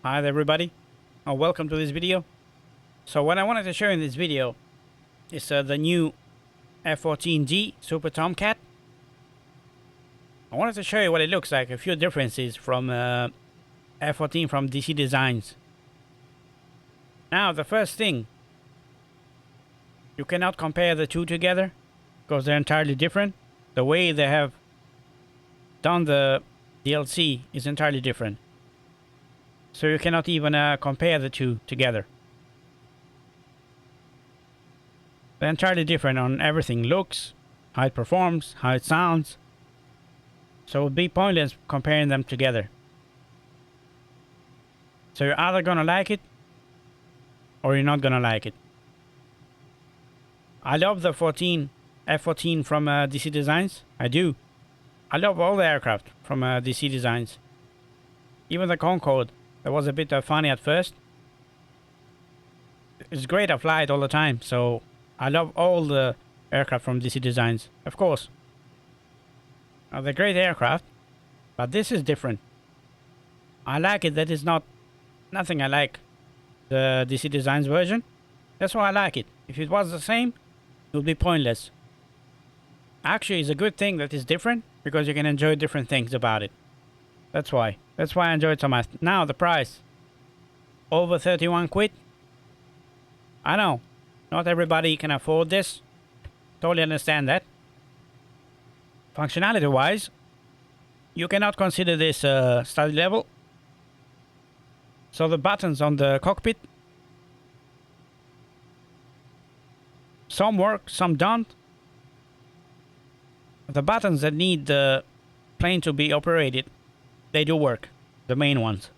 Hi there everybody, welcome to this video. So what I wanted to show in this video is the new F-14D Super Tomcat. I wanted to show you what it looks like, a few differences from F-14 from DC Designs. Now the first thing, you cannot compare the two together because they're entirely different. The way they have done the DLC is entirely different. So you cannot even compare the two together. They're entirely different on everything. Looks, how it performs, how it sounds. So it would be pointless comparing them together. So you're either gonna like it or you're not gonna like it. I love the F-14 from DC Designs. I do. I love all the aircraft from DC Designs. Even the Concorde. That was a bit funny at first. It's great, I fly it all the time, so I love all the aircraft from DC Designs, of course. They're great aircraft, but this is different. I like it that it's nothing I like the DC Designs version. That's why I like it. If it was the same, it would be pointless. Actually, it's a good thing that it's different, because you can enjoy different things about it. That's why I enjoy it so much. Now the price, over 31 quid. I know, not everybody can afford this. Totally understand that. Functionality wise, you cannot consider this study level. So the buttons on the cockpit, some work, some don't. The buttons that need the plane to be operated, they do work, the main ones.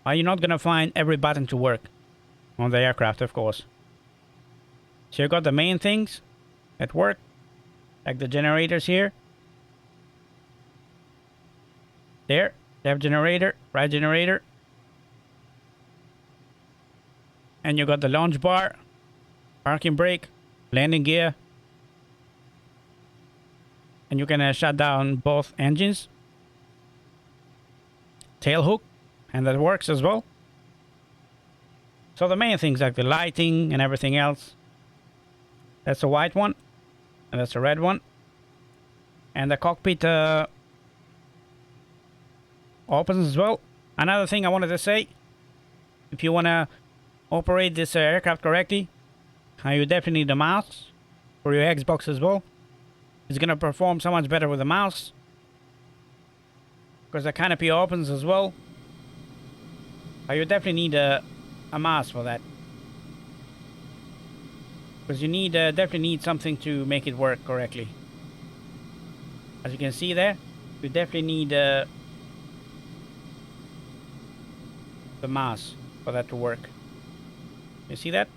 Are you not gonna find every button to work on the aircraft, of course. So you got the main things that work, like the generators here. There, left generator, right generator. And you got the launch bar, parking brake, landing gear. And you can shut down both engines. Tail hook, and that works as well. So the main things like the lighting and everything else. That's the white one, and that's the red one. And the cockpit opens as well. Another thing I wanted to say, if you want to operate this aircraft correctly, you definitely need a mouse for your Xbox as well. It's going to perform so much better with a mouse, because the canopy opens as well. You definitely need a mouse for that, because you need definitely need something to make it work correctly. As you can see there, you definitely need the mouse for that to work. You see that?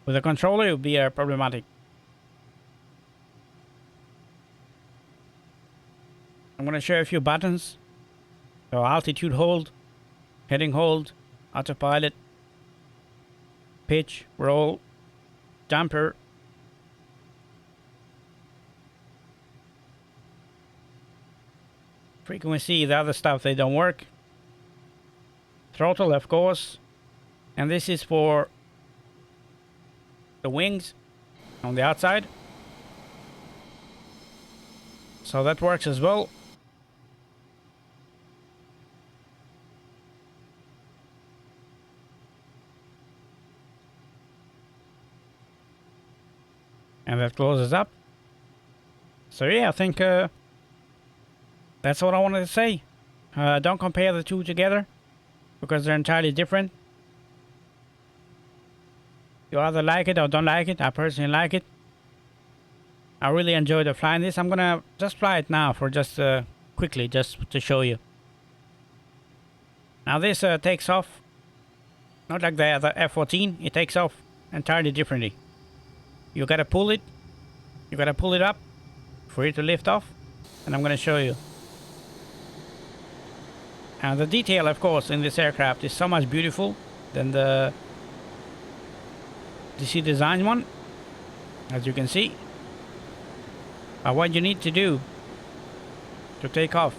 With a controller, it would be problematic. I'm going to show you a few buttons. So altitude hold, heading hold, autopilot, pitch, roll, jumper, frequency, the other stuff, they don't work. Throttle, of course. And this is for the wings on the outside. So that works as well. And that closes up. So yeah, I think that's what I wanted to say. Don't compare the two together, because they're entirely different. You either like it or don't like it. I personally like it. I really enjoyed flying this. I'm gonna just fly it now for just quickly, just to show you. Now this takes off, not like the other F-14. It takes off entirely differently. You gotta pull it. You gotta pull it up for it to lift off. And I'm gonna show you. And the detail, of course, in this aircraft is so much beautiful than the DC Design one, as you can see. What you need to do to take off,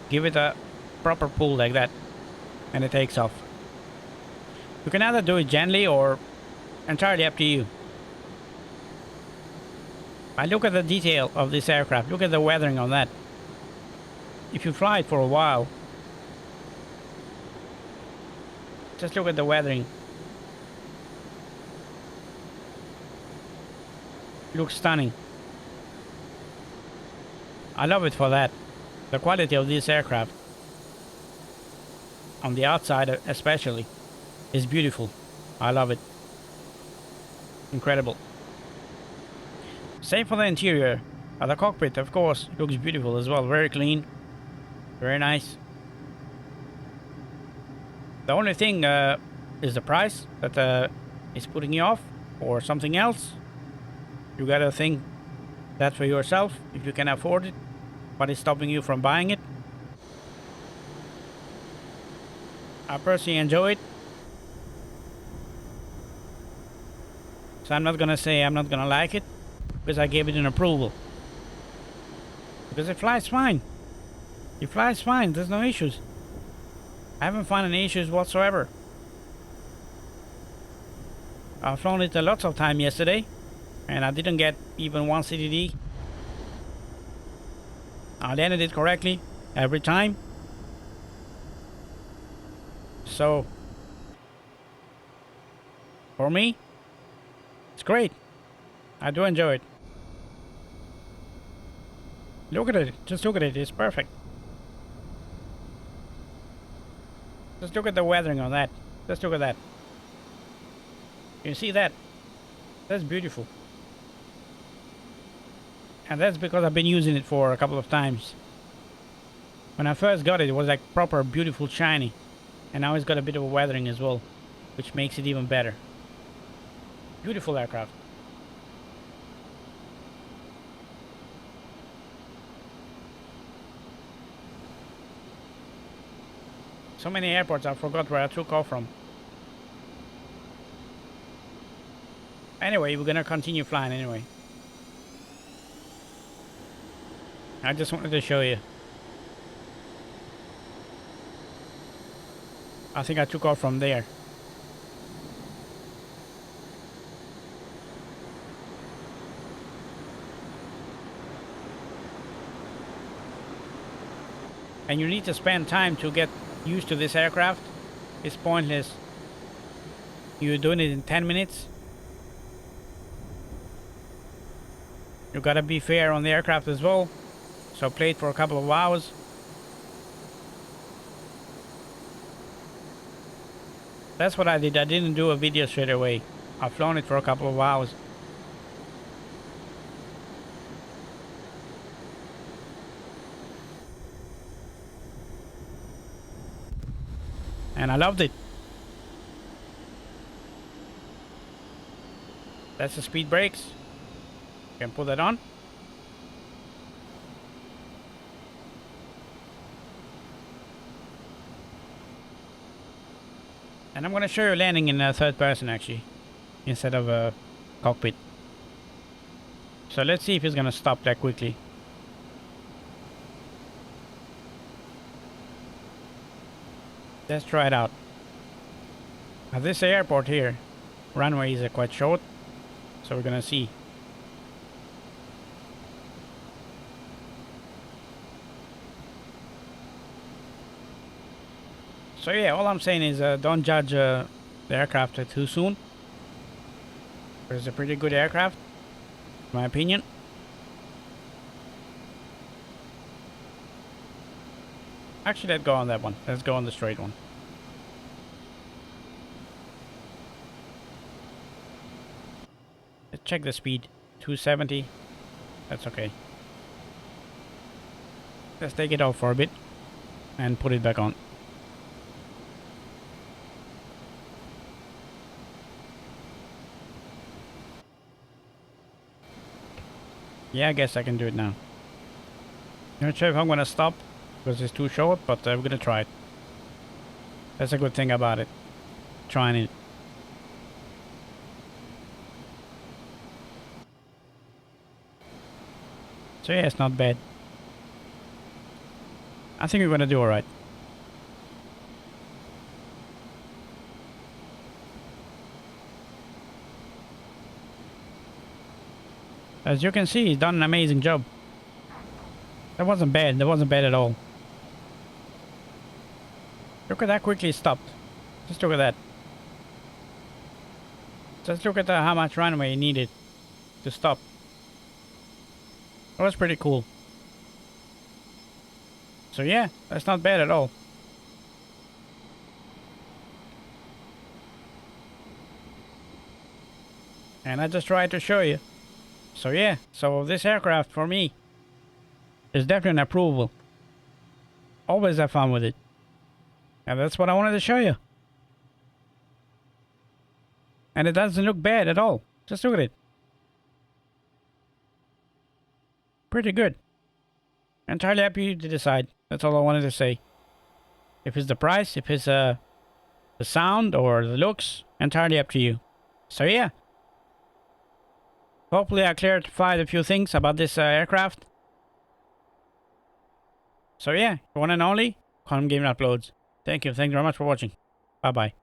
give it a proper pull like that, and it takes off. You can either do it gently or entirely up to you. I look at the detail of this aircraft. Look at the weathering on that. If you fly it for a while, just look at the weathering. It looks stunning. I love it for that. The quality of this aircraft, on the outside especially, is beautiful. I love it. Incredible. Same for the interior. The cockpit, of course, looks beautiful as well. Very clean. Very nice. The only thing is the price that is putting you off, or something else. You gotta think that for yourself, if you can afford it. What is stopping you from buying it? I personally enjoy it. So I'm not gonna say I'm not gonna like it, because I gave it an approval. Because it flies fine. It flies fine, there's no issues. I haven't found any issues whatsoever. I've flown it lots of time yesterday, and I didn't get even one CDD. I landed it correctly every time. So, for me, it's great. I do enjoy it. Look at it. Just look at it. It's perfect. Just look at the weathering on that. Just look at that. You see that? That's beautiful. And that's because I've been using it for a couple of times. When I first got it, it was like proper beautiful shiny. And now it's got a bit of a weathering as well, which makes it even better. Beautiful aircraft. So many airports I forgot where I took off from. Anyway, we're gonna continue flying anyway. I just wanted to show you. I think I took off from there. And you need to spend time to get used to this aircraft. It's pointless. You're doing it in 10 minutes. You gotta be fair on the aircraft as well. So play it for a couple of hours. That's what I did. I didn't do a video straight away. I've flown it for a couple of hours. And I loved it. That's the speed brakes. You can put that on. And I'm going to show you landing in third person actually, instead of a cockpit. So let's see if it's going to stop that quickly. Let's try it out. At this airport here, runway is quite short, so we're going to see. So yeah, all I'm saying is don't judge the aircraft too soon. It's a pretty good aircraft, in my opinion. Actually, let's go on that one. Let's go on the straight one. Let's check the speed. 270. That's okay. Let's take it off for a bit and put it back on. Yeah, I guess I can do it now. Not sure if I'm gonna stop because it's too short, but we're gonna try it. That's a good thing about it. Trying it. So yeah, it's not bad. I think we're gonna do alright. As you can see, he's done an amazing job. That wasn't bad. That wasn't bad at all. Look at that quickly it stopped. Just look at that. Just look at how much runway he needed to stop. That was pretty cool. So yeah, that's not bad at all. And I just tried to show you. So yeah, so this aircraft for me is definitely an approval. Always have fun with it. And that's what I wanted to show you. And it doesn't look bad at all. Just look at it. Pretty good. Entirely up to you to decide. That's all I wanted to say. If it's the price, if it's the sound or the looks, entirely up to you. So yeah. Hopefully I clarified a few things about this aircraft. So yeah, one and only, Quantum Gaming Uploads. Thank you very much for watching. Bye bye.